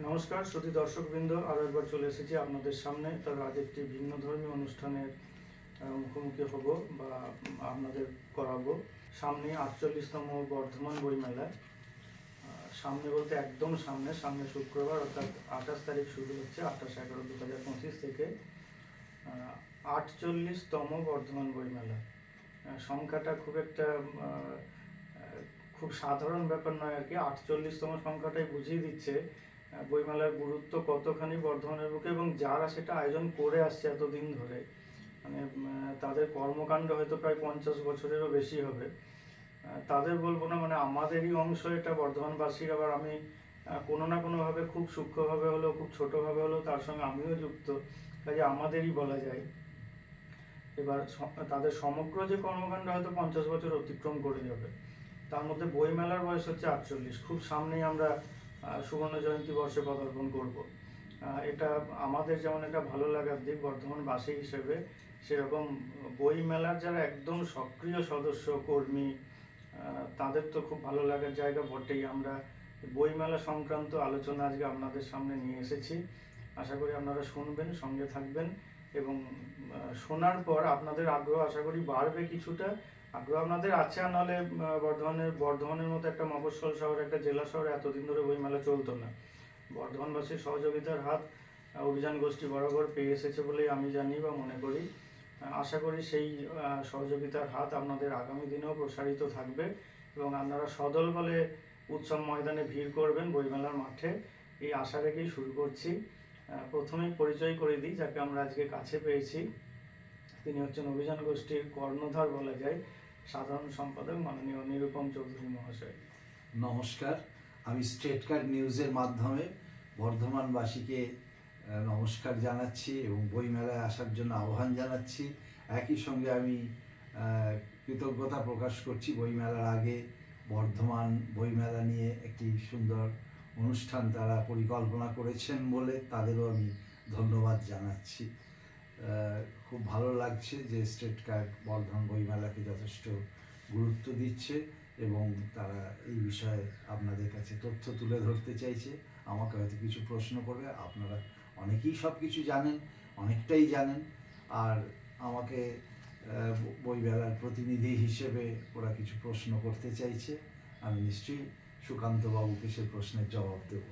নমস্কার শ্রোতি দর্শকবৃন্দ, আরও একবার চলে এসেছি আপনাদের সামনে। তবে আজ একটি ভিন্ন ধর্মী অনুষ্ঠানের মুখোমুখি হব বা আপনাদের করাবো। সামনে 48তম বর্ধমান বইমেলা। সামনে বলতে একদম সামনে শুক্রবার অর্থাৎ 28 তারিখ শুরু হচ্ছে, 28/11/2025 থেকে 48তম বর্ধমান বইমেলা। সংখ্যাটা খুব সাধারণ ব্যাপার নয় আর কি। 48তম সংখ্যাটাই বুঝিয়ে দিচ্ছে বইমেলার গুরুত্ব কতখানি বর্ধমানের বুকে, এবং যারা সেটা আয়োজন করে আসছে এতদিন ধরে, মানে তাদের কর্মকাণ্ড হয়তো প্রায় 50 বছরেরও বেশি হবে। তাদের বলবো না, মানে আমাদেরই অংশ এটা, বর্ধমানবাসীর। আবার আমি কোনো না কোনোভাবে, খুব সূক্ষ্মভাবে হলেও, খুব ছোটোভাবে হলেও তার সঙ্গে আমিও যুক্ত, কাজে আমাদেরই বলা যায়। এবার তাদের সমগ্র যে কর্মকাণ্ড হয়তো 50 বছর অতিক্রম করে যাবে, তার মধ্যে বইমেলার বয়স হচ্ছে 48। খুব সামনেই আমরা সুবর্ণ জয়ন্তী বর্ষে পদার্পণ করব। এটা আমাদের যেমন একটা ভালো লাগার দিক বর্ধমানবাসী হিসেবে, সেরকম বইমেলার যারা একদম সক্রিয় সদস্য কর্মী, তাদের তো খুব ভালো লাগার জায়গা বটেই। আমরা বইমেলা সংক্রান্ত আলোচনা আজকে আপনাদের সামনে নিয়ে এসেছি। আশা করি আপনারা শুনবেন, সঙ্গে থাকবেন, এবং শোনার পর আপনাদের আগ্রহ আশা করি বাড়বে কিছুটা। আগ্রহ আপনাদের আছে, আর নাহলে বর্ধমানের মতো একটা মফস্বল শহর, একটা জেলা শহরে এতদিন ধরে বইমেলা চলতো না। বর্ধমানবাসীর সহযোগিতার হাত অভিযান গোষ্ঠী বরাবর পেয়ে এসেছে বলেই আমি জানি বা মনে করি। আশা করি সেই সহযোগিতার হাত আপনাদের আগামী দিনেও প্রসারিত থাকবে, এবং আপনারা সদল বলে উৎসব ময়দানে ভিড় করবেন বইমেলার মাঠে, এই আশা রেখেই শুরু করছি। প্রথমেই পরিচয় করে দিই যাকে আমরা আজকে কাছে পেয়েছি। তিনি হচ্ছেন অভিযান গোষ্ঠীর কর্ণধার বলা যায়, সাধারণ সম্পাদক মাননীয় নিরুপম চৌধুরী মহাশয়। নমস্কার, আমি স্ট্রেট কার্ড নিউজের মাধ্যমে বর্ধমানবাসীকে নমস্কার জানাচ্ছি এবং বইমেলায় আসার জন্য আহ্বান জানাচ্ছি। একই সঙ্গে আমি কৃতজ্ঞতা প্রকাশ করছি বইমেলার আগে বর্ধমান বইমেলা নিয়ে একটি সুন্দর অনুষ্ঠান তারা পরিকল্পনা করেছেন বলে তাদেরও আমি ধন্যবাদ জানাচ্ছি। খুব ভালো লাগছে যে স্ট্রেট কার্ড বর্ধমান বইমেলাকে যথেষ্ট গুরুত্ব দিচ্ছে এবং তারা এই বিষয়ে আপনাদের কাছে তথ্য তুলে ধরতে চাইছে। আমাকে হয়তো কিছু প্রশ্ন করবে, আপনারা অনেকেই সব কিছু জানেন, অনেকটাই জানেন, আর আমাকে বইমেলার প্রতিনিধি হিসেবে ওরা কিছু প্রশ্ন করতে চাইছে। আমি নিশ্চয়ই সুকান্ত বাবুকে সে প্রশ্নের জবাব দেব।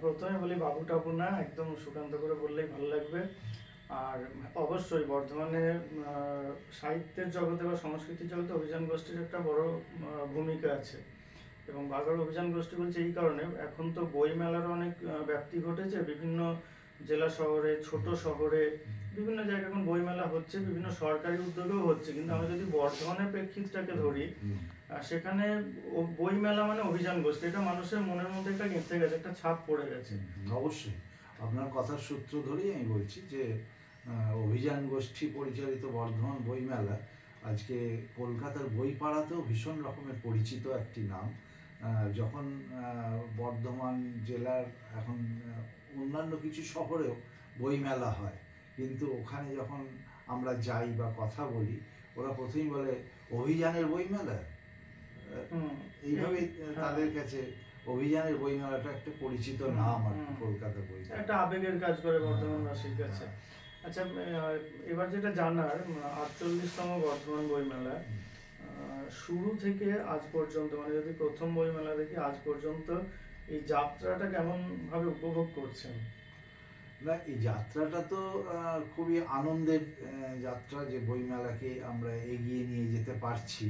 প্রথমে বলি বাবু টাবু না, একদম সুকান্ত করে বললেই ভালো লাগবে। আর অবশ্যই বর্ধমানে সাহিত্যের জগতে বা সংস্কৃতির জগতে অভিযান গোষ্ঠীর একটা বড় ভূমিকা আছে। এবং বারবার অভিযান গোষ্ঠী বলছে এই কারণে, এখন তো বইমেলারও অনেক ব্যাপ্তি ঘটেছে বিভিন্ন জেলা শহরে, ছোট শহরে, বিভিন্ন জায়গায় এখন বইমেলা হচ্ছে, বিভিন্ন সরকারি উদ্যোগেও হচ্ছে। কিন্তু আমি যদি বর্ধমানের প্রেক্ষিতটাকে ধরি, সেখানে বইমেলা মানে অভিযান গোষ্ঠী, এটা মানুষের মনের মধ্যে একটা গেঁথে গেছে, একটা ছাপ পড়ে গেছে। অবশ্যই আপনার কথার সূত্র ধরেই আমি বলছি যে অভিযান গোষ্ঠী পরিচালিত বর্ধমান বইমেলা আজকে কলকাতার বইপাড়াতেও ভীষণ রকমের পরিচিত একটি নাম। যখন বর্ধমান জেলার এখন অন্যান্য কিছু শহরেও বইমেলা হয়, কিন্তু ওখানে যখন আমরা যাই বা কথা বলি, ওরা প্রথমেই বলে অভিযানের বইমেলা। এইভাবে তাদের কাছে অভিযানের বইমেলাটা একটা পরিচিত নাম আর কি, কলকাতা বইমেলা একটা আবেগের কাজ করে বর্ধমানবাসীর কাছে। আচ্ছা, এবার যেটা জানার, 48তম বর্ধমান বইমেলা শুরু থেকে আজ পর্যন্ত, মানে যদি প্রথম বইমেলা দেখি আজ পর্যন্ত, এই যাত্রাটা কেমন ভাবে উপভোগ করছেন? না, এই যাত্রাটা তো খুবই আনন্দের যাত্রা যে বইমেলাকে আমরা এগিয়ে নিয়ে যেতে পারছি।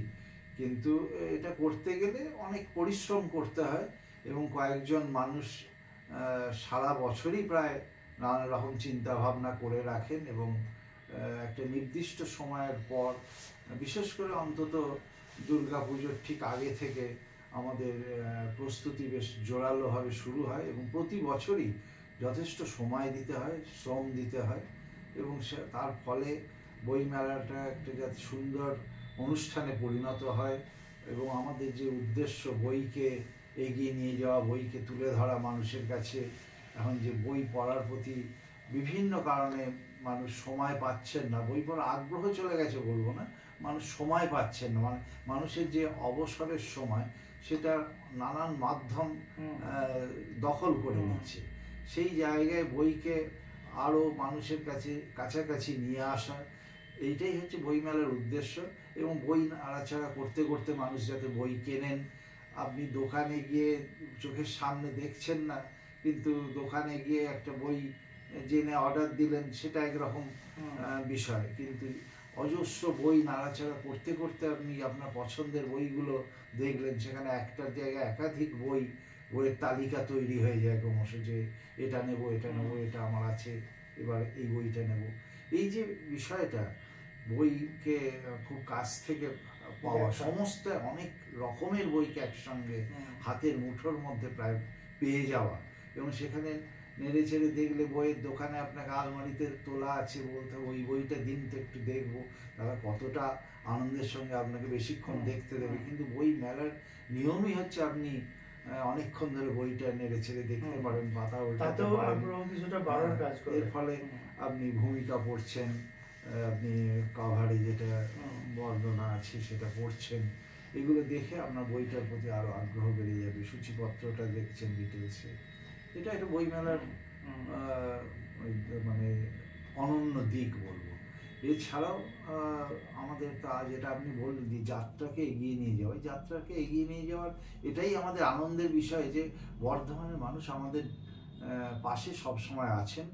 কিন্তু এটা করতে গেলে অনেক পরিশ্রম করতে হয় এবং কয়েকজন মানুষ সারা বছরই প্রায় নানা রকম চিন্তা ভাবনা করে রাখেন এবং একটা নির্দিষ্ট সময়ের পর, বিশেষ করে অন্তত দুর্গা পুজোর ঠিক আগে থেকে আমাদের প্রস্তুতি বেশ জোরালোভাবে শুরু হয় এবং প্রতি বছরই যথেষ্ট সময় দিতে হয়, শ্রম দিতে হয়, এবং তার ফলে বইমেলাটা একটা যাতে সুন্দর অনুষ্ঠানে পরিণত হয় এবং আমাদের যে উদ্দেশ্য বইকে এগিয়ে নিয়ে যাওয়া, বইকে তুলে ধরা মানুষের কাছে। এখন যে বই পড়ার প্রতি বিভিন্ন কারণে মানুষ সময় পাচ্ছেন না, বই পড়ার আগ্রহ চলে গেছে বলবো না, মানুষ সময় পাচ্ছেন না, মানে মানুষের যে অবসরের সময় সেটা নানান মাধ্যম দখল করে নিচ্ছে। সেই জায়গায় বইকে আরও মানুষের কাছে কাছাকাছি নিয়ে আসা, এইটাই হচ্ছে বইমেলার উদ্দেশ্য। এবং বই নাড়াচাড়া করতে করতে মানুষ যাতে বই কেনেন। আপনি দোকানে গিয়ে চোখের সামনে দেখছেন না, কিন্তু দোকানে গিয়ে একটা বই জেনে অর্ডার দিলেন, সেটা একরকম বিষয়। কিন্তু অজস্র বই নাড়াচাড়া করতে করতে আপনি আপনার পছন্দের বইগুলো দেখলেন, সেখানে একটার জায়গায় একাধিক বইয়ের তালিকা তৈরি হয়ে যায় ক্রমশ, যে এটা নেব, এটা নেব, এটা আমার আছে, এবার এই বইটা নেব। এই যে বিষয়টা, বইকে খুব কাছ থেকে পাওয়া, সমস্ত অনেক রকমের বইকে একসঙ্গে হাতের মুঠোর মধ্যে প্রায় পেয়ে যাওয়া, এবং সেখানে নেড়ে চেড়ে দেখলে বইয়ের দোকানে আপনাকে আলমারিতে তোলা আছে, বলতে ওই বইটা দিন তো একটু দেখবো, তারা কতটা আনন্দের সঙ্গে আপনাকে বেশিক্ষণ দেখতে দেবে। কিন্তু বই মেলার নিয়মই হচ্ছে আপনি অনেকক্ষণ ধরে বইটা নেড়ে ছেড়ে দেখতে পারেন, পাতা উল্টাতে পারেন। এর ফলে আপনি ভূমিকা পড়ছেন, আপনি কাভারে যেটা বর্ণনা আছে সেটা পড়ছেন, এগুলো দেখে আপনার বইটার প্রতি আরো আগ্রহ বেড়ে যাবে। সূচিপত্রটা দেখছেন ডিটেলসে, এটা একটা বইমেলার মানে অনন্য দিক বলবো। এছাড়াও আমাদের যেটা আপনি বললেন যে যাত্রাকে এগিয়ে নিয়ে যাওয়া, যাত্রাকে এগিয়ে নিয়ে যাওয়ার এটাই আমাদের আনন্দের বিষয়, যে বর্ধমানের মানুষ আমাদের পাশে সবসময় আছেন।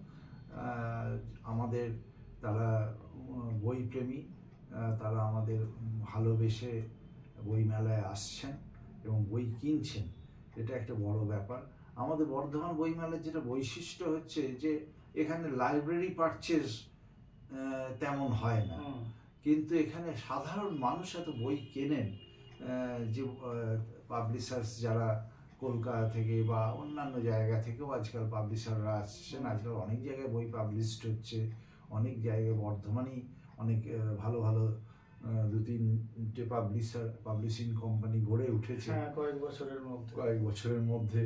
আমাদের তারা বইপ্রেমী, তারা আমাদের ভালোবেসে বই মেলায় আসছেন এবং বই কিনছেন, এটা একটা বড় ব্যাপার। আমাদের বর্ধমান বইমেলার যেটা বৈশিষ্ট্য হচ্ছে যে এখানে লাইব্রেরি পারচেজ তেমন হয় না, কিন্তু এখানে সাধারণ মানুষ এত বই কেনেন, যে পাবলিশার্স যারা কলকাতা থেকে বা অন্যান্য জায়গা থেকেও আজকাল পাবলিশাররা আসছেন। আজকাল অনেক জায়গায় বই পাবলিশড হচ্ছে, অনেক জায়গায় বর্ধমানেই অনেক ভালো ভালো 2-3টে পাবলিশিং কোম্পানি গড়ে উঠেছে কয়েক বছরের মধ্যে।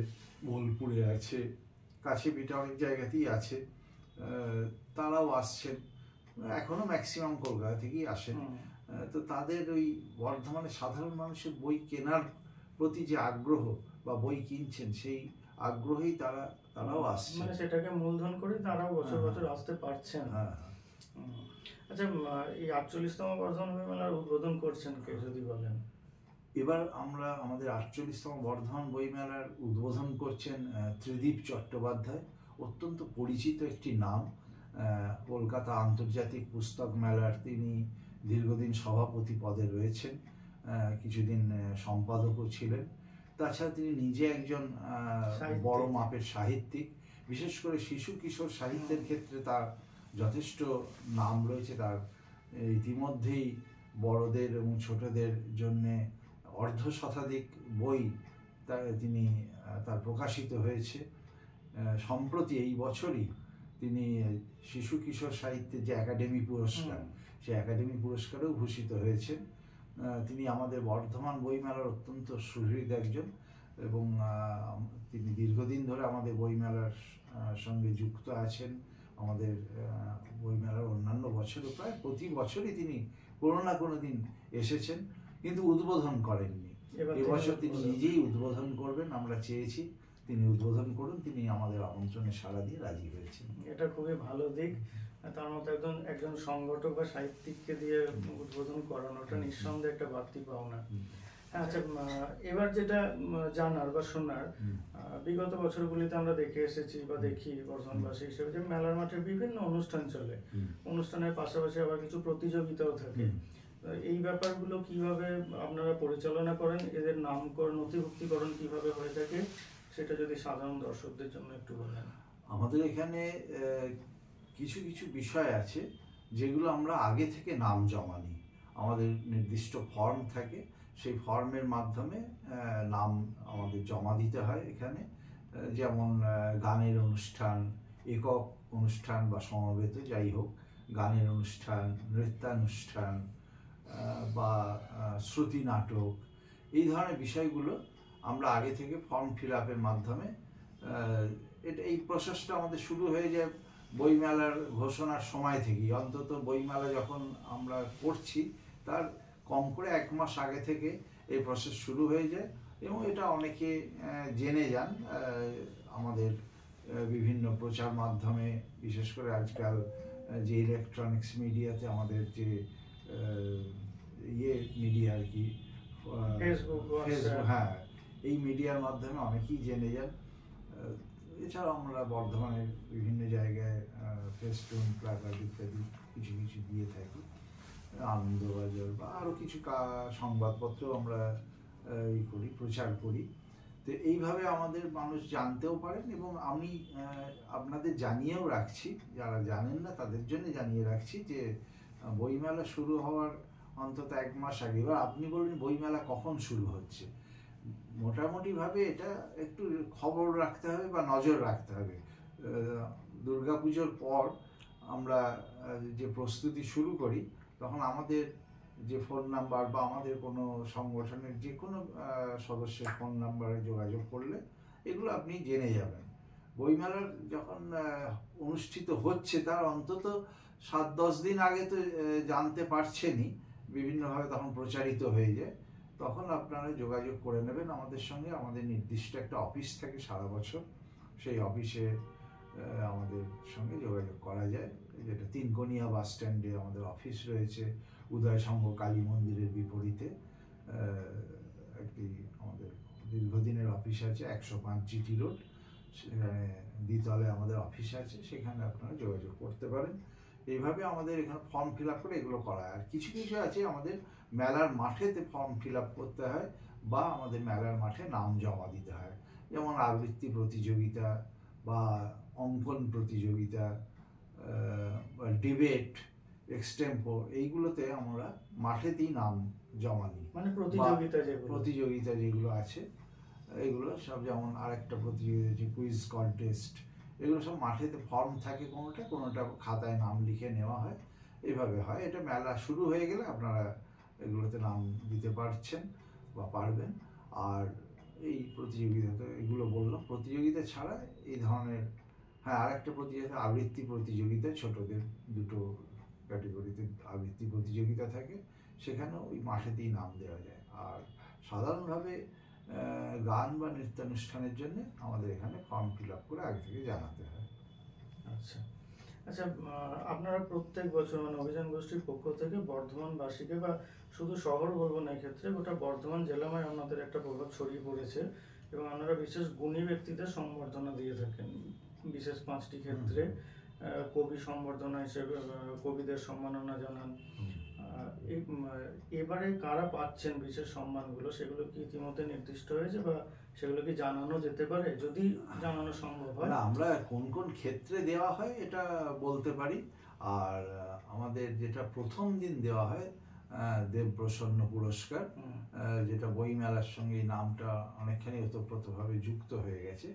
বোলপুরে আছে, কাছে পিঠে অনেক জায়গাতেই আছে, তারাও আসছেন, এখনো ম্যাক্সিমাম কলকাতা থেকেই আসেন। তো তাদের ওই বর্ধমানের সাধারণ মানুষের বই কেনার প্রতি যে আগ্রহ বা বই কিনছেন, সেই আগ্রহেই তারাও আসছেন, মানে সেটাকে মূলধন করে তারাও বছর বছর আসতে পারছেন। আচ্ছা, এই 48তম বর্ধমান বইমেলার উদ্বোধন করছেন কে যদি বলেন? এবার আমরা আমাদের 48তম বর্ধমান বইমেলার উদ্বোধন করছেন ত্রিদীপ চট্টোপাধ্যায়, অত্যন্ত পরিচিত একটি নাম। কলকাতা আন্তর্জাতিক পুস্তক মেলার তিনি দীর্ঘদিন সভাপতি পদে রয়েছেন, কিছুদিন সম্পাদকও ছিলেন। তাছাড়া তিনি নিজে একজন বড় মাপের সাহিত্যিক, বিশেষ করে শিশু কিশোর সাহিত্যের ক্ষেত্রে তার যথেষ্ট নাম রয়েছে। তার ইতিমধ্যেই বড়দের এবং ছোটদের জন্যে 1/2 শতাধিক বই তিনি তার প্রকাশিত হয়েছে। সম্প্রতি এই বছরই তিনি শিশু কিশোর সাহিত্যের যে একাডেমি পুরস্কার, সেই একাডেমি পুরস্কারেও ভূষিত হয়েছেন। তিনি আমাদের বর্ধমান বইমেলার অত্যন্ত সুহৃদ একজন, এবং তিনি দীর্ঘদিন ধরে আমাদের বইমেলার সঙ্গে যুক্ত আছেন। আমাদের বইমেলার অন্যান্য বছরে প্রায় প্রতি বছরই তিনি কোনো না কোনো দিন এসেছেন, কিন্তু উদ্বোধন করেননি। এবছর তিনি নিজেই উদ্বোধন করবেন, আমরা চেয়েছি তিনি উদ্বোধন করুন। তিনি আমাদের আমন্ত্রণে সাড়া দিয়ে রাজি হয়েছেন। এটা খুবই ভালো দিক। তার মতো একজন সংগঠক বা সাহিত্যিককে দিয়ে উদ্বোধন করানোটা নিঃসন্দেহে একটা বাড়তি পাওনা। আচ্ছা, এবার যেটা জানার বা শোনার, বিগত বছরগুলিতে আমরা দেখে এসেছি বা দেখি বর্ধমানবাসী হিসেবে যে মেলার মাঠে বিভিন্ন অনুষ্ঠান চলে, অনুষ্ঠানের পাশাপাশি আবার কিছু প্রতিযোগিতাও থাকে। এই ব্যাপারগুলো কিভাবে আপনারা পরিচালনা করেন, এদের নামকরণ নথিভুক্তিকরণ কিভাবে হয়ে থাকে, সেটা যদি সাধারণ দর্শকদের জন্য একটু বলেন। আমাদের এখানে কিছু কিছু বিষয় আছে যেগুলো আমরা আগে থেকে নাম জমা নিই। আমাদের নির্দিষ্ট ফর্ম থাকে, সেই ফর্মের মাধ্যমে নাম আমাদের জমা দিতে হয় এখানে। যেমন গানের অনুষ্ঠান, একক অনুষ্ঠান বা সমবেত যাই হোক, গানের অনুষ্ঠান, নৃত্যানুষ্ঠান বা শ্রুতি নাটক, এই ধরনের বিষয়গুলো আমরা আগে থেকে ফর্ম ফিল আপের মাধ্যমে এই প্রসেসটা আমাদের শুরু হয়ে যায় বইমেলার ঘোষণার সময় থেকেই। অন্তত বইমেলা যখন আমরা করছি তার কম করে 1 মাস আগে থেকে এই প্রসেস শুরু হয়ে যায়, এবং এটা অনেকে জেনে যান আমাদের বিভিন্ন প্রচার মাধ্যমে, বিশেষ করে আজকাল যে ইলেকট্রনিক্স মিডিয়াতে আমাদের যে মিডিয়া আর কি, ফেসবুক, হ্যাঁ, এই মিডিয়ার মাধ্যমে অনেকেই জেনে যান। এছাড়াও আমরা বর্ধমানের বিভিন্ন জায়গায় ফেস্টুন, প্ল্যাকার্ড ইত্যাদি কিছু কিছু দিয়ে থাকি, আনন্দবাজার বা আরও কিছু সংবাদপত্র আমরা প্রচার করি। তো এইভাবে আমাদের মানুষ জানতেও পারেন, এবং আমি আপনাদের জানিয়েও রাখছি, যারা জানেন না তাদের জন্য জানিয়ে রাখছি যে বইমেলা শুরু হওয়ার অন্তত 1 মাস আগে, এবার আপনি বলুন বইমেলা কখন শুরু হচ্ছে, মোটামুটিভাবে এটা একটু খবর রাখতে হবে বা নজর রাখতে হবে। দুর্গাপুজোর পর আমরা যে প্রস্তুতি শুরু করি, তখন আমাদের যে ফোন নাম্বার বা আমাদের কোনো সংগঠনের যে কোনো সদস্যের ফোন নাম্বারে যোগাযোগ করলে এগুলো আপনি জেনে যাবেন। বইমেলার যখন অনুষ্ঠিত হচ্ছে তার অন্তত 7-10 দিন আগে তো জানতে পারছেনই, বিভিন্নভাবে তখন প্রচারিত হয়ে যায়, তখন আপনারা যোগাযোগ করে নেবেন আমাদের সঙ্গে। আমাদের নির্দিষ্ট একটা অফিস থাকে সারা বছর, সেই অফিসে আমাদের সঙ্গে যোগাযোগ করা যায়, যেটা তিনকোনিয়া বাস স্ট্যান্ডে আমাদের অফিস রয়েছে। উদয় সংঘ কালী মন্দিরের বিপরীতে একটি আমাদের দীর্ঘদিনের অফিস আছে, 105 জিটি রোড, সেখানে দ্বিতলে আমাদের অফিস আছে, সেখানে আপনারা যোগাযোগ করতে পারেন। এইভাবে আমাদের এখানে ফর্ম ফিল আপ করে এগুলো করা হয়। আর কিছু কিছু আছে আমাদের মেলার মাঠেতে ফর্ম ফিল আপ করতে হয়, বা আমাদের মেলার মাঠে নাম জমা দিতে হয়, যেমন আবৃত্তি প্রতিযোগিতা বা অঙ্কন প্রতিযোগিতা বা ডিবেট, এক্সটেম্পোর, এইগুলোতে আমরা মাঠেতেই নাম জমা দিই। মানে প্রতিযোগিতা যেগুলো আছে এগুলো সব, যেমন আরেকটা প্রতিযোগিতা যে কুইজ কন্টেস্ট, এগুলো সব মাঠেতে ফর্ম থাকে, কোনোটা খাতায় নাম লিখে নেওয়া হয়, এইভাবে হয়। এটা মেলা শুরু হয়ে গেলে আপনারা এগুলোতে নাম দিতে পারছেন বা পারবেন। আর এই প্রতিযোগিতাতে এগুলো বললাম, প্রতিযোগিতা ছাড়া এই ধরনের, হ্যাঁ, আরেকটা প্রতিযোগিতা আবৃত্তি প্রতিযোগিতা, ছোটদের 2টো ক্যাটেগরিতে আবৃত্তি প্রতিযোগিতা থাকে, সেখানে ওই মাঠেতেই নাম দেওয়া যায়। আর সাধারণভাবে গান বা নৃত্যানুষ্ঠানের জন্য আমাদের এখানে ফর্ম ফিল আপ করে আগে থেকে জানাতে হয়। আচ্ছা আচ্ছা, আপনারা প্রত্যেক বছর মানে অভিযান গোষ্ঠীর পক্ষ থেকে বর্ধমানবাসীকে, বা শুধু শহর বলবো না, এক্ষেত্রে গোটা বর্ধমান জেলাময় আপনাদের একটা প্রভাব ছড়িয়ে পড়েছে, এবং আপনারা বিশেষ গুণী ব্যক্তিদের সম্বর্ধনা দিয়ে থাকেন। বিশেষ 5টি ক্ষেত্রে কবি সম্বর্ধনা হিসেবে কবিদের সম্মাননা জানান। এবারে কারা পাচ্ছেন বিশেষ সম্মানগুলো, সেগুলো কি ইতিমধ্যে নির্দিষ্ট হয়েছে, বা সেগুলো কি জানানো যেতে পারে, যদি জানানো সম্ভব হয়? না, আমরা কোন কোন ক্ষেত্রে দেওয়া হয় এটা বলতে পারি। আর আমাদের যেটা প্রথম দিন দেওয়া হয় দেবপ্রসন্ন পুরস্কার, যেটা বইমেলার সঙ্গে এই নামটা অনেকখানি ওতপ্রোতভাবে যুক্ত হয়ে গেছে।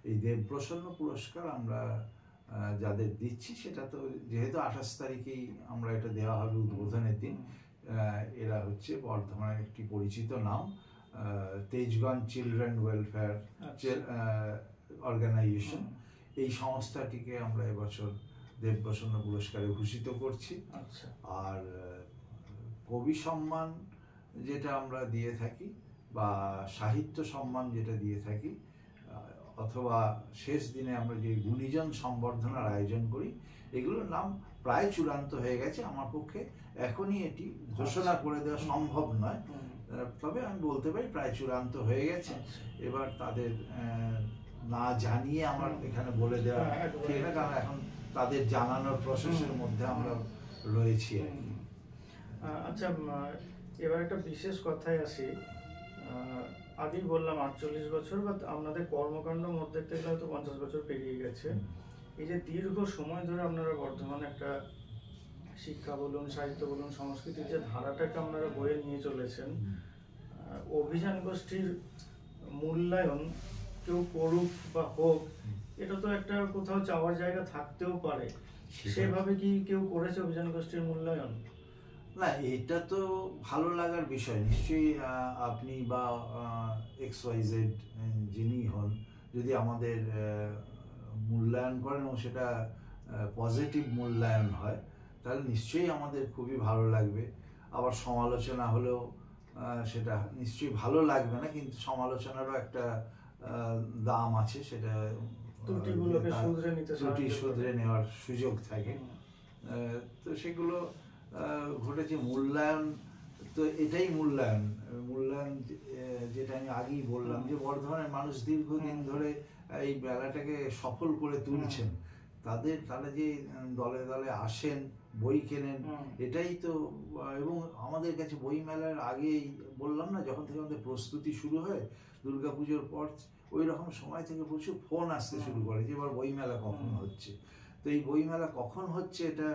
এই দেবপ্রসন্ন পুরস্কার আমরা যাদের দিচ্ছি, সেটা তো যেহেতু 28 তারিখেই আমরা এটা দেওয়া হবে উদ্বোধনের দিন, এরা হচ্ছে বর্ধমানের একটি পরিচিত নাম, তেজগঞ্জ চিলড্রেন ওয়েলফেয়ার অর্গানাইজেশন। এই সংস্থাটিকে আমরা এবছর দেবপ্রসন্ন পুরস্কারে ভূষিত করছি। আর কবি সম্মান যেটা আমরা দিয়ে থাকি, বা সাহিত্য সম্মান যেটা দিয়ে থাকি, অথবা শেষ দিনে আমরা যে গুণীজন সম্বর্ধনার আয়োজন করি, এগুলোর নাম প্রায় চূড়ান্ত হয়ে গেছে। আমার পক্ষে এখনই এটি ঘোষণা করে দেওয়া সম্ভব নয়, তবে আমি বলতে পারি প্রায় চূড়ান্ত হয়ে গেছে। এবার তাদের না জানিয়ে আমার এখানে বলে দেওয়া ঠিক না, কারণ এখন তাদের জানানোর প্রসেসের মধ্যে আমরা রয়েছি আর কি। আচ্ছা, এবার একটা বিশেষ কথায় আসি। আগেই বললাম 48 বছর, বা আপনাদের কর্মকাণ্ড মধ্যে দেখতে গেলে হয়তো 50 বছর পেরিয়ে গেছে। এই যে দীর্ঘ সময় ধরে আপনারা বর্ধমানে একটা শিক্ষা বলুন, সাহিত্য বলুন, সংস্কৃতির যে ধারাটাকে আপনারা বয়ে নিয়ে চলেছেন, অভিযান গোষ্ঠীর মূল্যায়ন কেউ করুক বা হোক, এটা তো একটা কোথাও চাওয়ার জায়গা থাকতেও পারে। সেভাবে কি কেউ করেছে অভিযান গোষ্ঠীর মূল্যায়ন? না, এটা তো ভালো লাগার বিষয়। নিশ্চয়ই আপনি বা XYZ যিনি হন, যদি আমাদের মূল্যায়ন করেন এবং সেটা পজিটিভ মূল্যায়ন হয়, তাহলে নিশ্চয়ই আমাদের খুবই ভালো লাগবে। আবার সমালোচনা হলেও সেটা নিশ্চয়ই ভালো লাগবে না, কিন্তু সমালোচনারও একটা দাম আছে, সেটা ত্রুটিগুলোকে শুধরে নিতে ত্রুটি শুধরে নেওয়ার সুযোগ থাকে। তো সেগুলো ঘটেছে। মূল্যায়ন তো এটাই মূল্যায়ন যেটা আমি আগেই বললাম যে বর্ধমানের মানুষ দীর্ঘদিন ধরে এই মেলাটাকে সফল করে তুলছেন। তারা যে দলে দলে আসেন, বই কেনেন, এটাই তো। এবং আমাদের কাছে বই মেলার আগেই বললাম না, যখন থেকে আমাদের প্রস্তুতি শুরু হয় দুর্গাপুজোর পর, ওই রকম সময় থেকে প্রচুর ফোন আসতে শুরু করে যে এবার বই মেলা কখন হচ্ছে। তো এই বই মেলা কখন হচ্ছে এটা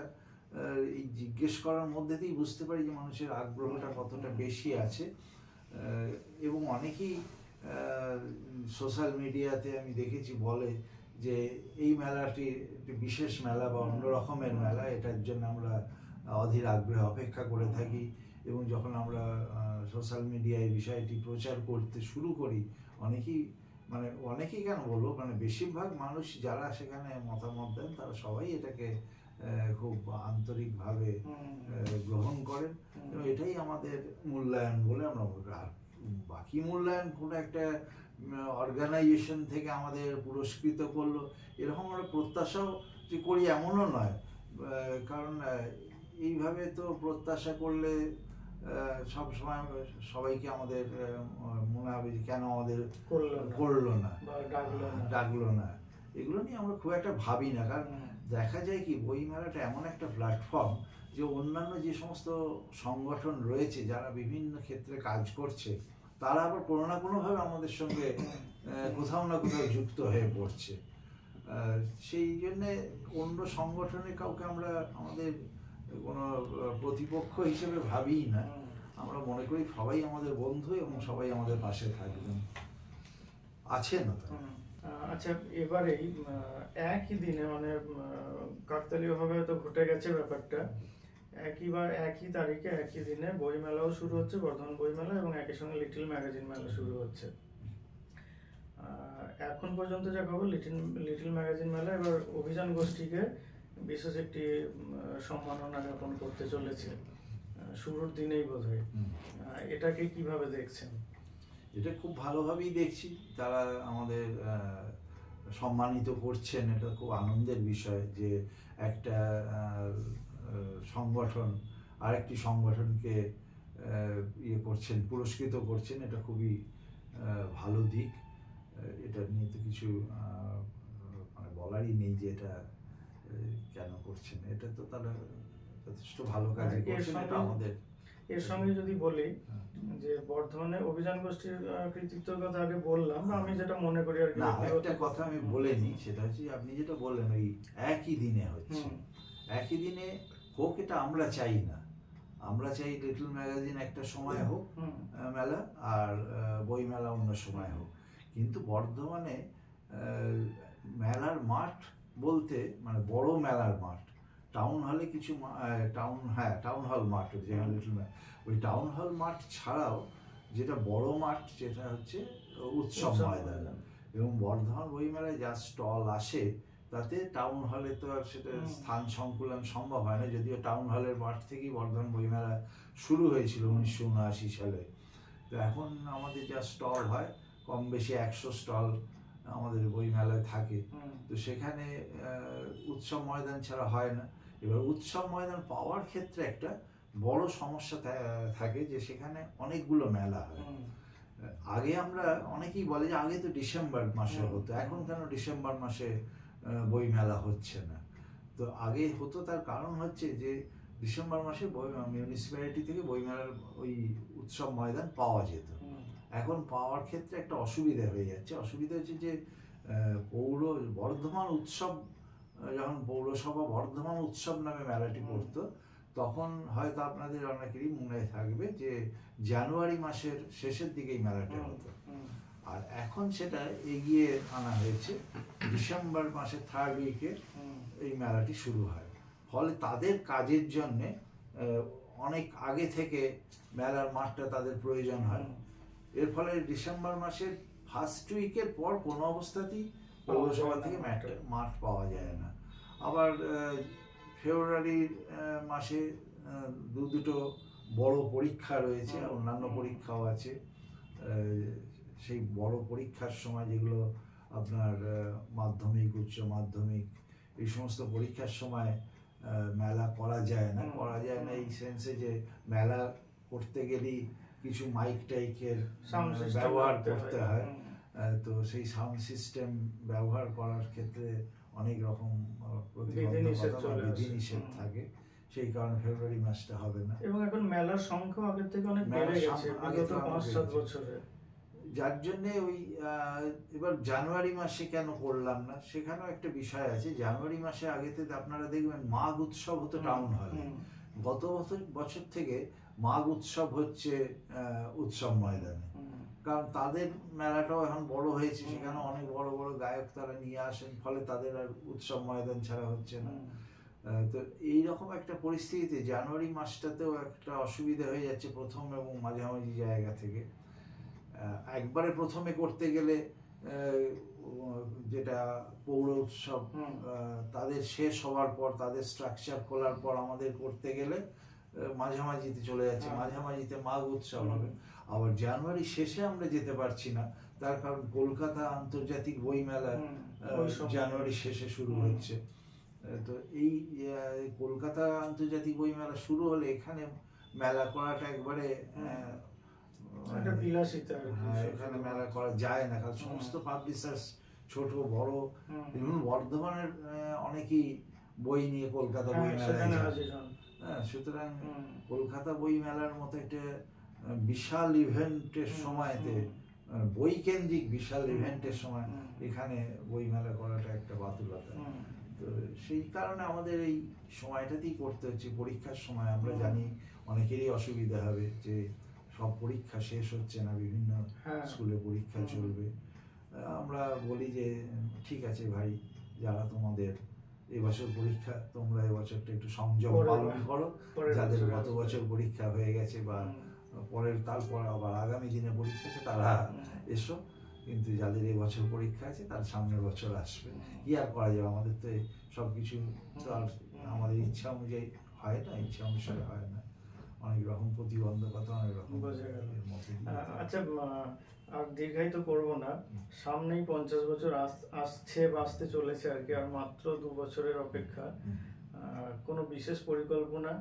এই জিজ্ঞেস করার মধ্যে দিয়েই বুঝতে পারি যে মানুষের আগ্রহটা কতটা বেশি আছে। এবং অনেকেই সোশ্যাল মিডিয়াতে আমি দেখেছি বলে যে এই মেলাটি একটি বিশেষ মেলা বা অন্য রকমের মেলা, এটার জন্য আমরা অধীর আগ্রহে অপেক্ষা করে থাকি। এবং যখন আমরা সোশ্যাল মিডিয়ায় বিষয়টি প্রচার করতে শুরু করি, অনেকেই কেন বলবো, বেশিরভাগ মানুষ যারা সেখানে মতামত দেন তারা সবাই এটাকে খুব আন্তরিকভাবে গ্রহণ করেন। এবং এটাই আমাদের মূল্যায়ন বলে আমরা মনে করি। আর বাকি মূল্যায়ন কোনো একটা অর্গানাইজেশন থেকে আমাদের পুরস্কৃত করলো এরকম আমরা প্রত্যাশাও যে করি এমনও নয়। কারণ এইভাবে তো প্রত্যাশা করলে সবসময় সবাইকে আমাদের মনে হবে যে কেন আমাদের করলো না, ডাকলো না, এগুলো নিয়ে আমরা খুব একটা ভাবি না। কারণ দেখা যায় কি, বই মেলাটা এমন একটা প্ল্যাটফর্ম যে অন্যান্য যে সমস্ত সংগঠন রয়েছে যারা বিভিন্ন ক্ষেত্রে কাজ করছে, তারা আবার কোনো না কোনোভাবে আমাদের সঙ্গে কোথাও না কোথাও যুক্ত হয়ে পড়ছে। সেই জন্যে অন্য সংগঠনে কাউকে আমরা আমাদের কোনো প্রতিপক্ষ হিসেবে ভাবিই না। আমরা মনে করি সবাই আমাদের বন্ধু এবং সবাই আমাদের পাশে থাকবেন, আছেন। আচ্ছা, এবারেই একই দিনে কাকতালীয়ভাবে হয়তো ঘটে গেছে ব্যাপারটা, একই তারিখে একই দিনে বইমেলাও শুরু হচ্ছে, বর্ধমান বইমেলা, এবং একই সঙ্গে লিটল ম্যাগাজিন মেলা শুরু হচ্ছে। এখন পর্যন্ত যা খবর, লিটল ম্যাগাজিন মেলা এবার অভিযান গোষ্ঠীকে বিশেষ একটি সম্মাননা জ্ঞাপন করতে চলেছে শুরুর দিনেই বোধহয়। এটাকে কিভাবে দেখছেন? এটা খুব ভালোভাবেই দেখছি, তারা আমাদের সম্মানিত করছেন। এটা খুব আনন্দের বিষয় যে একটা সংগঠন আরেকটি সংগঠনকে করছেন, পুরস্কৃত করছেন। এটা খুবই ভালো দিক। এটা নিয়ে তো কিছু বলারই নেই যে এটা কেন করছেন। এটা তো তারা যথেষ্ট ভালো কাজ করছেন। এটা আমাদের এর সঙ্গে যদি বলি যে বর্ধমানে অভিযান গোষ্ঠীর কৃতিত্বের কথা আগে বললাম, আমি যেটা মনে করি আর কি, একটা কথা আমি বলিনি, সেটা হচ্ছে আপনি যেটা বললেন ওই একই দিনে হচ্ছে, একই দিনে হোক, এটা আমরা চাই না। আমরা চাই লিটল ম্যাগাজিন একটা সময় হোক মেলা, আর বই মেলা অন্য সময় হোক। কিন্তু বর্ধমানে মেলার মাঠ বলতে বড় মেলার মাঠ, টাউন হলে কিছু টাউন হল মাঠ, ওই টাউন হল মাঠ ছাড়াও যেটা বড় মাঠ, যেটা হচ্ছে উৎসব ময়দান। এবং বর্ধমান বইমেলায় যা স্টল আসে তাতে টাউন হলে তো আর সেটা স্থান সংকুলন সম্ভব হয় না। যদিও টাউন হলের মাঠ থেকেই বর্ধমান বইমেলা শুরু হয়েছিল 1979 সালে। তো এখন আমাদের যা স্টল হয়, কম বেশি 100 স্টল আমাদের বইমেলায় থাকে। তো সেখানে উৎসব ময়দান ছাড়া হয় না। এবার উৎসব ময়দান পাওয়ার ক্ষেত্রে একটা বড় সমস্যা থাকে যে সেখানে অনেকগুলো মেলা হয়। আগে আমরা অনেকেই বলে যে আগে তো ডিসেম্বর মাসে হতো, এখন কেন ডিসেম্বর মাসে বই মেলা হচ্ছে না? তো আগে হতো, তার কারণ হচ্ছে যে ডিসেম্বর মাসে মিউনিসিপ্যালিটি থেকে বইমেলার ওই উৎসব ময়দান পাওয়া যেত। এখন পাওয়ার ক্ষেত্রে একটা অসুবিধা হয়ে যাচ্ছে। অসুবিধা হচ্ছে যে বর্ধমান উৎসব, যখন পৌরসভা বর্ধমান উৎসব নামে মেলাটি করতো, তখন হয়তো আপনাদের অনেকেরই মনে থাকবে যে জানুয়ারি মাসের শেষের দিকেই মেলাটা হতো। আর এখন সেটা এগিয়ে আনা হয়েছে, ডিসেম্বর মাসের 3rd উইকে এই মেলাটি শুরু হয়। ফলে তাদের কাজের জন্যে অনেক আগে থেকে মেলার মাঠটা তাদের প্রয়োজন হয়। এর ফলে ডিসেম্বর মাসের 1st উইকের পর কোনো অবস্থাতেই পৌরসভা থেকে মাঠ পাওয়া যায় না। আবার ফেব্রুয়ারির মাসে দুটো বড় পরীক্ষা রয়েছে, হুম, অন্যান্য হুম। পরীক্ষাও আছে। সেই বড় পরীক্ষার সময় যেগুলো আপনার মাধ্যমিক, উচ্চ মাধ্যমিক, এই সমস্ত পরীক্ষার সময় মেলা করা যায় না। এই সেন্সে যে মেলা করতে গেলেই কিছু মাইক টাইকের সাউন্ড সিস্টেম ব্যবহার করতে হয়। হুম। তো সেই সাউন্ড সিস্টেম ব্যবহার করার ক্ষেত্রে অনেক রকম বিধিনিষেধ প্রতিবন্ধকতা বা চলে আসে। বিধিনিষেধ থাকে, সেই কারণে ফেব্রুয়ারি মাসটা হবে না। এবং এখন মেলার সংখ্যা আগের থেকে অনেক বেড়ে গেছে বিগত 5-7 বছরে। যার জন্য ওই এবার জানুয়ারি মাসে কেন করলাম না, সেখানেও একটা বিষয় আছে। জানুয়ারি মাসে আগেতে আপনারা দেখবেন মাঘ উৎসব হতো টাউন হলে। গত বছর থেকে মাঘ উৎসব হচ্ছে উৎসব ময়দানে, কারণ তাদের মেলাটাও এখন বড় হয়েছে, সেখানে অনেক বড় বড় গায়ক তারা নিয়ে আসেন, ফলে তাদের আর উৎসব ময়দান ছাড়া হচ্ছে না। তো এইরকম একটা পরিস্থিতিতে জানুয়ারি মাসটাতেও একটা অসুবিধা হয়ে যাচ্ছে প্রথম এবং মাঝামাঝি জায়গা থেকে। একবারে প্রথমে করতে গেলে যেটা পৌর উৎসব তাদের শেষ হওয়ার পর, তাদের স্ট্রাকচার খোলার পর আমাদের করতে গেলে মাঝামাঝিতে চলে যাচ্ছে, মাঝামাঝিতে মাঘ উৎসব হবে। আবার জানুয়ারি শেষে আমরা যেতে পারছি না, তার কারণ কলকাতা আন্তর্জাতিক বই মেলা জানুয়ারি শেষে শুরু হচ্ছে। তো এই কলকাতা আন্তর্জাতিক বই মেলা শুরু হলে এখানে মেলা করাটা একবারে এখানে মেলা করা যায় না, কারণ সমস্ত পাবলিশার্স ছোট বড়, বিভিন্ন বর্ধমানের অনেকেই বই নিয়ে কলকাতা বই মেলায় যায়। সুতরাং কলকাতা বই মেলার মতো একটা বিশাল ইভেন্টের সময়তে, বই কেন্দ্রিক বিশাল ইভেন্টের সময় এখানে বই মেলা করাটা একটা বাতুলতা। তো সেই কারণে আমাদের এই সময়টাতেই করতে হচ্ছে। পরীক্ষার সময় আমরা জানি অনেকেরই অসুবিধা হবে যে সব পরীক্ষা শেষ হচ্ছে না, বিভিন্ন স্কুলে পরীক্ষা চলবে। আমরা বলি যে ঠিক আছে ভাই, যারা তোমাদের এবছর পরীক্ষা, তোমরা এবছরটা একটু সংযম পালন করো, যাদের গত বছর পরীক্ষা হয়ে গেছে বা তারপর আবার আগামী দিনে পরীক্ষা আছে তারা এসো, কিন্তু যাদের এবছর পরীক্ষা আছে তার সামনের বছর আসবে। কি আর করা যাবে, আমাদের তো সবকিছু তো আর আমাদের ইচ্ছা অনুযায়ী হয় না, ইচ্ছা অনুসারে হয় না, অনেক রকম প্রতিবন্ধকতা, অনেক রকম। আচ্ছা, আর দীর্ঘায়িত করব না, সামনেই 50 বছর আসছে বা আসতে চলেছে আর কি, আর মাত্র 2 বছরের অপেক্ষা। কোনো বিশেষ পরিকল্পনা?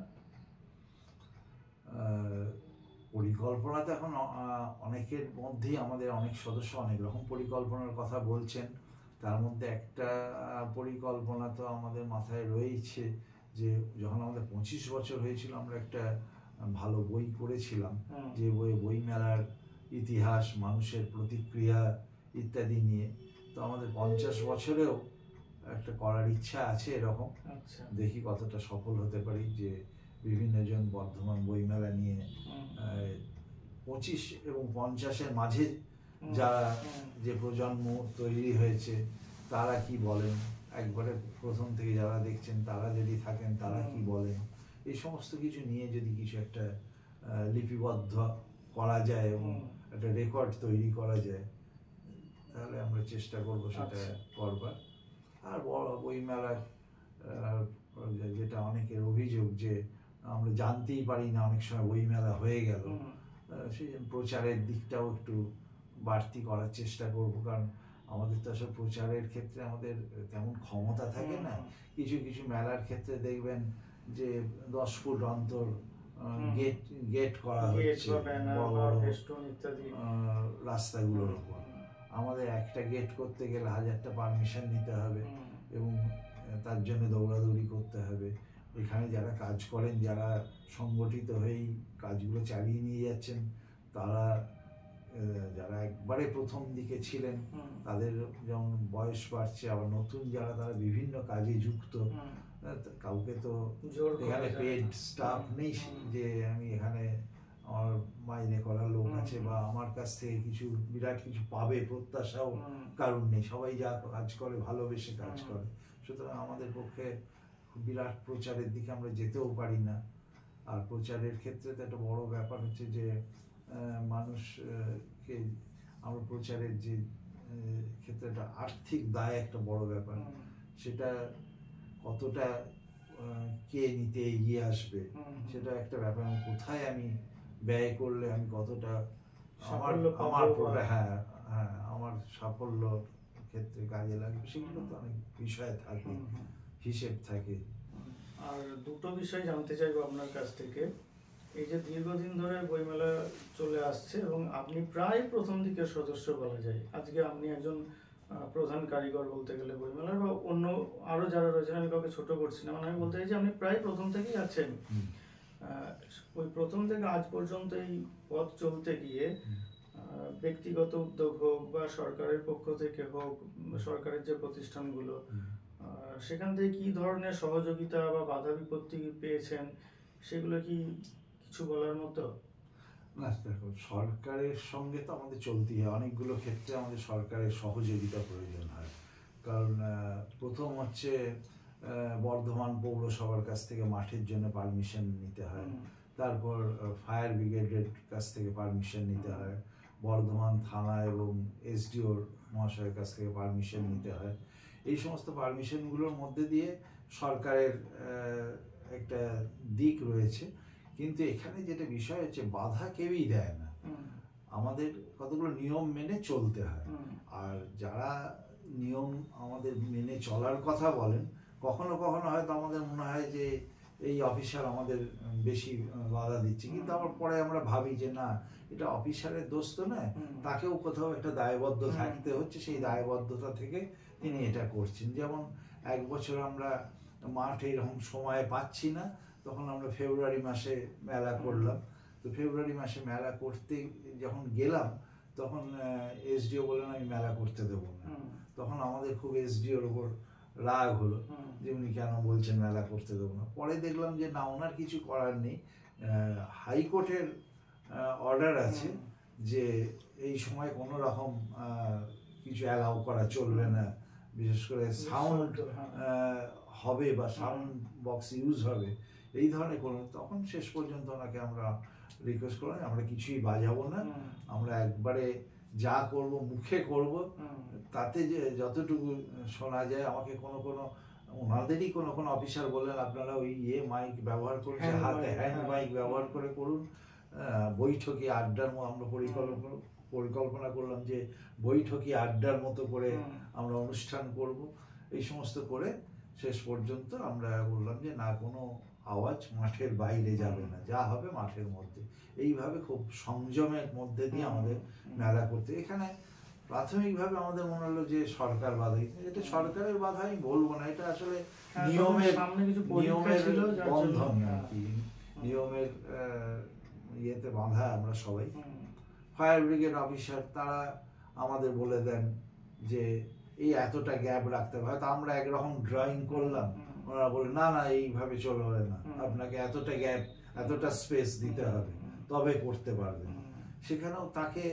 পরিকল্পনা তো এখন অনেকের মধ্যেই, আমাদের অনেক সদস্য অনেক রকম পরিকল্পনার কথা বলছেন। তার মধ্যে একটা পরিকল্পনা তো আমাদের মাথায় রয়েছে, যে যখন আমাদের 25 বছর হয়েছিল আমরা একটা ভালো বই করেছিলাম, যে বই মেলার ইতিহাস, মানুষের প্রতিক্রিয়া ইত্যাদি নিয়ে। তো আমাদের 50 বছরেও একটা করার ইচ্ছা আছে এরকম। দেখি কতটা সফল হতে পারি, যে বিভিন্ন জন বর্ধমান বইমেলা নিয়ে 25 এবং 50-এর মাঝে যারা যে প্রজন্ম তৈরি হয়েছে তারা কি বলেন, একবারে প্রথম থেকে যারা দেখছেন তারা যদি থাকেন তারা কি বলেন, এই সমস্ত কিছু নিয়ে যদি কিছু একটা লিপিবদ্ধ করা যায় এবং একটা রেকর্ড তৈরি করা যায়, তাহলে আমরা চেষ্টা করবো সেটা করবার। আর বড় বইমেলা যেটা অনেকের অভিযোগ যে আমরা জানতেই পারি না অনেক সময় বইমেলা হয়ে গেল, সেই প্রচারের দিকটাও একটু বাড়তি করার চেষ্টা করব, কারণ আমাদের তো আসলে প্রচারের ক্ষেত্রে আমাদের তেমন ক্ষমতা থাকে না। কিছু কিছু মেলার ক্ষেত্রে দেখবেন যে 10 ফুট অন্তর গেট করা হচ্ছে রাস্তাগুলোর উপর। আমাদের একটা গেট করতে গেলে 1000টা পারমিশন নিতে হবে এবং তার জন্য দৌড়াদৌড়ি করতে হবে। এখানে যারা কাজ করেন, যারা সংগঠিত হয়েই কাজগুলো চালিয়ে নিয়ে যাচ্ছেন, তারা যারা একবারে প্রথম দিকে ছিলেন তাদের যেমন বয়স বাড়ছে, আবার নতুন যারা তারা বিভিন্ন কাজে যুক্ত, কাউকে তো এখানে পেড স্টাফ নেই যে আমি এখানে আমার মাইনে করার লোক আছে বা আমার কাছ থেকে কিছু বিরাট কিছু পাবে প্রত্যাশাও কারণ নেই, সবাই যা কাজ করে ভালোবেসে কাজ করে। সুতরাং আমাদের পক্ষে বিরাট প্রচারের দিকে আমরা যেতেও পারি না। আর প্রচারের ক্ষেত্রে তো একটা বড় ব্যাপার হচ্ছে যে মানুষকে আমরা প্রচারের যে ক্ষেত্রে একটা আর্থিক দায় একটা বড় ব্যাপার, সেটা কতটা কে নিতে এগিয়ে আসবে সেটা একটা ব্যাপার। কোথায় আমি ব্যয় করলে আমি কতটা আমার হ্যাঁ হ্যাঁ আমার সাফল্য ক্ষেত্রে কাজে লাগবে, সেগুলো তো অনেক বিষয় থাকে, হিসেব থাকে। আর দুটো বিষয় জানতে চাইবো আপনার কাছ থেকে। এই যে দীর্ঘদিন ধরে বইমেলা চলে আসছে এবং আপনি প্রায় প্রথম দিকের সদস্য বলা যায়, আজকে আপনি একজন প্রধান কারিগর বলতে গেলে বইমেলার, বা অন্য আরো যারা রয়েছেন, আমি কাউকে ছোট করছি না, মানে আমি বলতে চাইছি আপনি প্রায় প্রথম থেকেই আছেন। ওই প্রথম থেকে আজ পর্যন্ত এই পথ চলতে গিয়ে ব্যক্তিগত উদ্যোগ হোক বা সরকারের পক্ষ থেকে হোক, সরকারের যে প্রতিষ্ঠানগুলো, সেখান থেকে কি ধরনের সহযোগিতা বা বাধা বিপত্তি পেয়েছেন, সেগুলো কি কিছু বলার মতো? না দেখো, সরকারের সঙ্গে তো আমাদের চলতেই হয়, অনেকগুলো ক্ষেত্রে আমাদের সরকারের সহযোগিতা প্রয়োজন হয়। কারণ প্রথম হচ্ছে বর্ধমান পৌরসভার কাছ থেকে মাঠের জন্য পারমিশন নিতে হয়, তারপর ফায়ার ব্রিগেডের কাছ থেকে পারমিশন নিতে হয়, বর্ধমান থানা এবং এসডিওর মহাশয়ের কাছ থেকে পারমিশন নিতে হয়। এই সমস্ত পারমিশনগুলোর মধ্যে দিয়ে সরকারের একটা দিক রয়েছে। কিন্তু এখানে যেটা বিষয় হচ্ছে, বাধা কেউই দেয় না, আমাদের কতগুলো নিয়ম মেনে চলতে হয়। আর যারা নিয়ম আমাদের মেনে চলার কথা বলেন, কখনো কখনো হয়তো আমাদের মনে হয় যে এই অফিসার আমাদের বেশি বাধা দিচ্ছে, কিন্তু আবার পরে আমরা ভাবি যে না, এটা অফিসারের দোষ তো নয়, তাকেও কোথাও একটা দায়বদ্ধ থাকতে হচ্ছে, সেই দায়বদ্ধতা থেকে তিনি এটা করছেন। যেমন এক বছর আমরা মাঠে এরকম সময় পাচ্ছি না, তখন আমরা ফেব্রুয়ারি মাসে মেলা করলাম। তো ফেব্রুয়ারি মাসে মেলা করতে যখন গেলাম, তখন এসডিও বললেন আমি মেলা করতে দেবো না। তখন আমাদের খুব এসডিওর ওপর রাগ হলো যে উনি কেন বলছেন মেলা করতে দেবো না। পরে দেখলাম যে না, ওনার কিছু করার নেই, হাইকোর্টের অর্ডার আছে যে এই সময় কোনো রকম কিছু অ্যালাউ করা চলবে না, বিশেষ করে সাউন্ড হবে বা সাউন্ড বক্স ইউজ হবে, এই ধরনের কোনো। তখন শেষ পর্যন্ত ওনাকে আমরা রিকোয়েস্ট করলাম, আমরা কিছুই বাজাবো না, আমরা একবারে যা করব মুখে করব, তাতে যে যতটুকু শোনা যায়। আমাকে ওনাদেরই কোনো অফিসার বললেন আপনারা ওই মাইক ব্যবহার করুন, হাতে হ্যান্ড মাইক ব্যবহার করে করুন। বৈঠকি আড্ডার আমরা পরিকল্পনা করলাম যে বৈঠকি আড্ডার মতো করে আমরা অনুষ্ঠান করব। এই সমস্ত করে শেষ পর্যন্ত আমরা বললাম যে না, কোনো আওয়াজ মাঠের বাইরে যাবে না, যা হবে মাঠের মধ্যে। এইভাবে খুব সংযমের মধ্যে দিয়ে আমাদের মেলা করতে। এখানে প্রাথমিকভাবে আমাদের মনে হলো যে সরকার বাধা, এটা সরকারের বাধা আমি বলবো না, এটা আসলে নিয়মের বন্ধন আর কি, নিয়মের ইয়েতে বাঁধা আমরা সবাই। ফায়ার ব্রিগেড অফিসার তারা আমাদের বলে দেন যে এই এতটা গ্যাপ রাখতে হবে, হয়তো আমরা একরকম ড্রয়িং করলাম, ওনারা বলে না না এইভাবে চলবে না, আপনাকে এতটা গ্যাপ এতটা স্পেস দিতে হবে, তবে করতে পারবেন। সেখানেও তাকে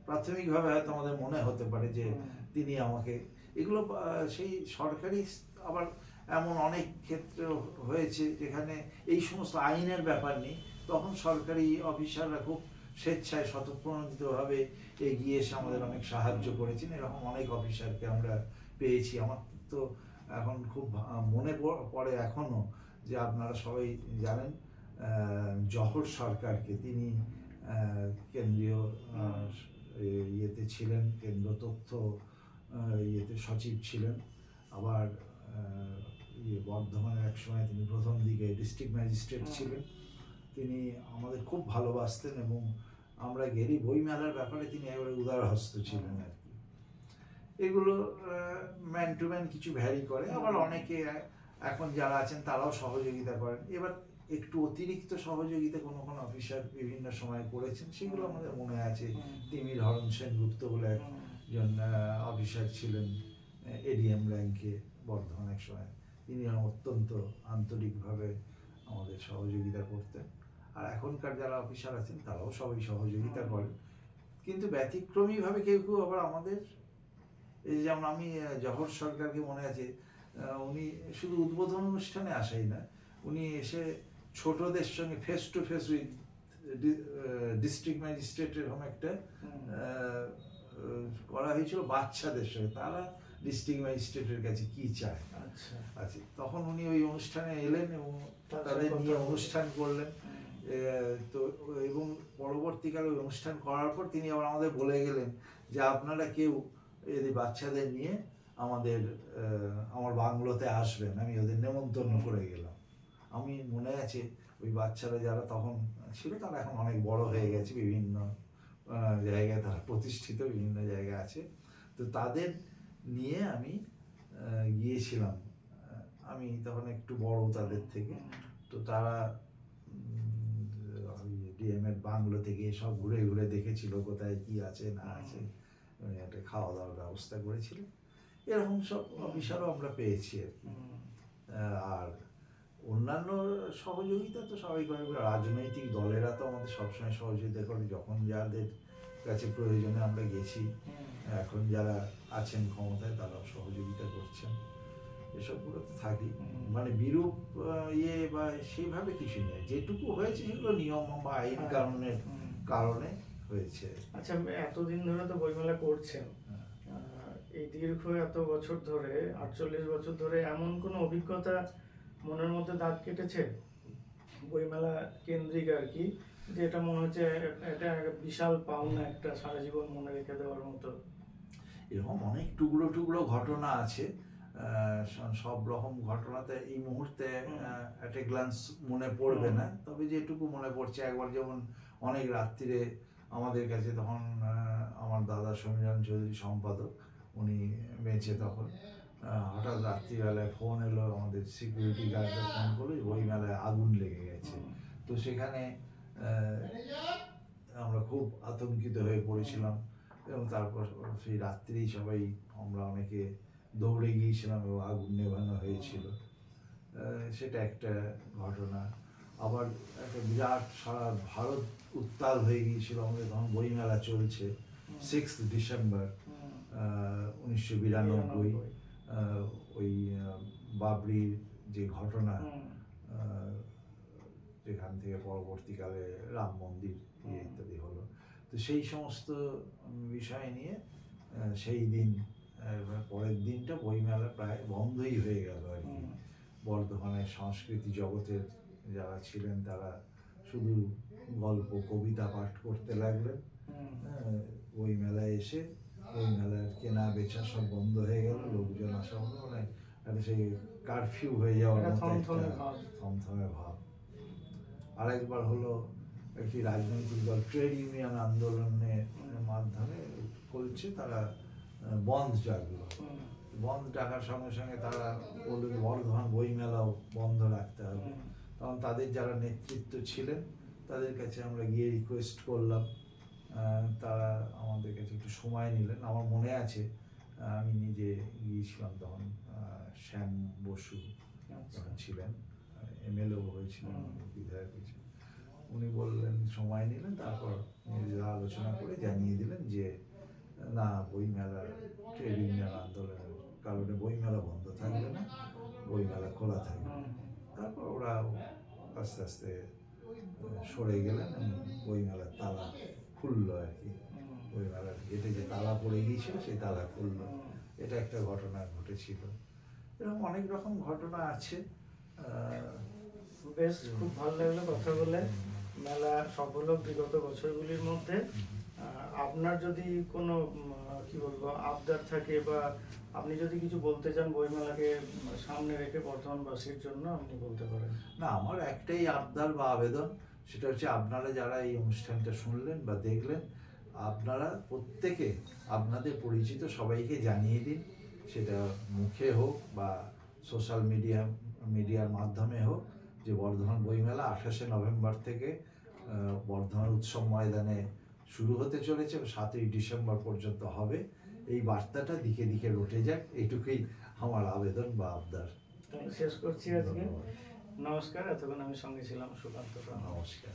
প্রাথমিকভাবে হয়তো আমাদের মনে হতে পারে যে তিনি আমাকে এগুলো, সেই সরকারি আবার এমন অনেক ক্ষেত্রে হয়েছে যেখানে এই সমস্ত আইনের ব্যাপার নেই, তখন সরকারি অফিসাররা খুব স্বেচ্ছায় স্বতঃপ্রণোদিতভাবে এগিয়ে এসে আমাদের অনেক সাহায্য করেছেন। এরকম অনেক অফিসারকে আমরা পেয়েছি। আমার তো এখন খুব মনে পড়ে এখনো যে আপনারা সবাই জানেন জহর সরকারকে, তিনি কেন্দ্রীয় ইয়েতে ছিলেন, কেন্দ্র তথ্য ইয়েতে সচিব ছিলেন, আবার বর্ধমানের এক সময় তিনি প্রথম দিকে ডিস্ট্রিক্ট ম্যাজিস্ট্রেট ছিলেন। তিনি আমাদের খুব ভালোবাসতেন এবং আমরা গেলি বইমেলার ব্যাপারে তিনি একেবারে উদারহস্ত ছিলেন আর কি। এগুলো ম্যান টু ম্যান কিছু ভ্যারি করে, আবার অনেকে এখন যারা আছেন তারাও সহযোগিতা করেন। এবার একটু অতিরিক্ত সহযোগিতা কোনো কোনো অফিসার বিভিন্ন সময় করেছেন, সেগুলো আমাদের মনে আছে। তিমির হরণ সেনগুপ্ত বলে একজন অফিসার ছিলেন এডিএম র্যাঙ্কে বর্ধমান এক সময়, তিনি অত্যন্ত আন্তরিকভাবে আমাদের সহযোগিতা করতেন। আর এখনকার যারা অফিসার আছেন তারাও সবাই সহযোগিতা করেন, কিন্তু ব্যতিক্রমীভাবে কেউ কেউ আবার আমাদের, এই যেমন আমি জহর সরকারকে মনে আছে, উনি শুধু উদ্বোধন অনুষ্ঠানে আসাই না, উনি এসে ছোটদের সঙ্গে face to face with district magistrate এরকম একটা করা হয়েছিল বাচ্চাদের সঙ্গে। তারা ডিস্ট্রিক্ট ম্যাজিস্ট্রেটের কাছে কি চায় আচ্ছা আছে। তখন উনি ওই অনুষ্ঠানে এলেন এবং তাদের নিয়ে অনুষ্ঠান করলেন। তো এবং পরবর্তীকালে ওই অনুষ্ঠান করার পর তিনি আবার আমাদের বলে গেলেন যে আপনারা কেউ এই বাচ্চাদের নিয়ে আমার বাংলোতে আসবেন। আমি ওদের নেমন্তন্ন করে গেলাম। আমি মনে আছে ওই বাচ্চারা যারা তখন ছিল তারা এখন অনেক বড় হয়ে গেছে, বিভিন্ন জায়গায় তারা প্রতিষ্ঠিত, বিভিন্ন জায়গায় আছে। তো তাদের নিয়ে আমি গিয়েছিলাম। আমি তখন একটু বড় তাদের থেকে। তো তারা ডিএমের বাংলো থেকে সব ঘুরে ঘুরে দেখেছিল কোথায় কি আছে না আছে, একটা খাওয়া দাওয়ার ব্যবস্থা করেছিল। এরকম সব অফিসারও আমরা পেয়েছি। আর অন্যান্য সহযোগিতা তো স্বাভাবিকভাবে রাজনৈতিক দলেরা তো আমাদের সবসময় সহযোগিতা করে, যখন যাদের কাছে প্রয়োজনে আমরা গেছি। এখন যারা আছেন ক্ষমতায় তারাও সহযোগিতা করছেন, এসবগুলো তো থাকি। মানে বিরূপ বা সেইভাবে কিছু নেই, যেটুকু হয়েছে সেগুলো নিয়ম বা আইন কারণের কারণে হয়েছে। আচ্ছা, এতদিন ধরে তো বইমেলা করছেন, এই দীর্ঘ এত বছর ধরে, 48 বছর ধরে এমন কোনো অভিজ্ঞতা মনের মধ্যে দাগ কেটেছে বইমেলা কেন্দ্রিক আর কি, যে এটা মনে হচ্ছে এটা বিশাল পাওনা, একটা সারা জীবন মনে রেখে দেওয়ার মতো? এরকম অনেক টুকরো টুকরো ঘটনা আছে। সব রকম ঘটনাতে এই মুহূর্তে একটা গ্লান্স মনে পড়বে না, তবে যেটুকু মনে পড়ছে, একবার যেমন অনেক রাত্রিরে আমাদের কাছে, তখন আমার দাদা সমীরণ চৌধুরী সম্পাদক, উনি বেঁচে তখন, হঠাৎ রাত্রিবেলায় ফোন এলো, আমাদের সিকিউরিটি গার্ডরা ফোন করলো বইমেলায় আগুন লেগে গেছে। তো সেখানে আমরা খুব আতঙ্কিত হয়ে পড়েছিলাম এবং তারপর সেই রাত্রেই সবাই আমরা অনেকে দৌড়ে গিয়েছিলাম এবং আগুন নেভানো হয়েছিল। সেটা একটা ঘটনা। আবার একটা বিরাট সারা ভারত উত্তাল হয়ে গিয়েছিল আমাদের, তখন বইমেলা চলছে, 6 ডিসেম্বর 1992, ওই বাবরির যে ঘটনা, যেখান থেকে পরবর্তীকালে রাম মন্দির ইত্যাদি হলো। তো সেই সমস্ত বিষয় নিয়ে সেই দিন, পরের দিনটা বইমেলা প্রায় বন্ধই হয়ে গেল আর কি। বর্ধমানের সংস্কৃতি জগতের যারা ছিলেন তারা শুধু গল্প কবিতা পাঠ করতে লাগলেন। বইমেলায় এসে বইমেলার কেনা বেচা সব বন্ধ হয়ে গেল, লোকজন আসা বন্ধ, মানে একটা সেই কারফিউ হয়ে যাওয়ার মতো একটা থমথমে ভাব। আরেকবার হলো একটি রাজনৈতিক দল ট্রেড ইউনিয়ন আন্দোলনের মাধ্যমে করছে, তারা বন্ধ ডাকলো। বন্ধ ডাকার সঙ্গে সঙ্গে তারা বললো বর্ধমান বইমেলাও বন্ধ রাখতে হবে। তখন তাদের যারা নেতৃত্ব ছিলেন তাদের কাছে আমরা গিয়ে রিকোয়েস্ট করলাম, তারা আমাদের কাছে একটু সময় নিলেন। আমার মনে আছে আমি নিজে গিয়েছিলাম তখন, শ্যাম বসু তখন ছিলেন, এমএলএ হয়েছিলেন, বিধায়ক হয়েছিলেন। উনি বললেন, সময় নিলেন, তারপর নিজেরা আলোচনা করে জানিয়ে দিলেন যে না, বইমেলা ট্রেড ইউনিয়ন আন্দোলনের কারণে বইমেলা বন্ধ থাকবে না, বইমেলা খোলা থাকবে। তারপর ওরা আস্তে আস্তে সরে গেলেন এবং বইমেলার তালা খুললো আর কি। বইমেলার গেটে যে তালা পড়ে গিয়েছিল সেই তালা খুললো। এটা একটা ঘটনা ঘটেছিল। এরকম অনেক রকম ঘটনা আছে। বেশ, খুব ভালো লাগলো কথা বলে। মেলা সফল হোক বিগত বছরগুলির মধ্যে। আপনার যদি কোনো কি বলবো আবদার থাকে, বা আপনি যদি কিছু বলতে চান বইমেলাকে সামনে রেখে বর্ধমানবাসীর জন্য, আপনি বলতে পারেন। না, আমার একটাই আবদার বা আবেদন, সেটা হচ্ছে আপনারা যারা এই অনুষ্ঠানটা শুনলেন বা দেখলেন, আপনারা প্রত্যেকে আপনাদের পরিচিত সবাইকে জানিয়ে দিন, সেটা মুখে হোক বা সোশ্যাল মিডিয়ার মাধ্যমে হোক, যে বর্ধমান বইমেলা 28শে নভেম্বর থেকে বর্ধমান উৎসব ময়দানে শুরু হতে চলেছে, 7ই ডিসেম্বর পর্যন্ত হবে। এই বার্তাটা দিকে দিকে রটে যাক, এইটুকুই আমার আবেদন বা আবদার। শেষ করছি আজকে। নমস্কার, এতক্ষণ আমি সঙ্গে ছিলাম সুকান্ত। নমস্কার।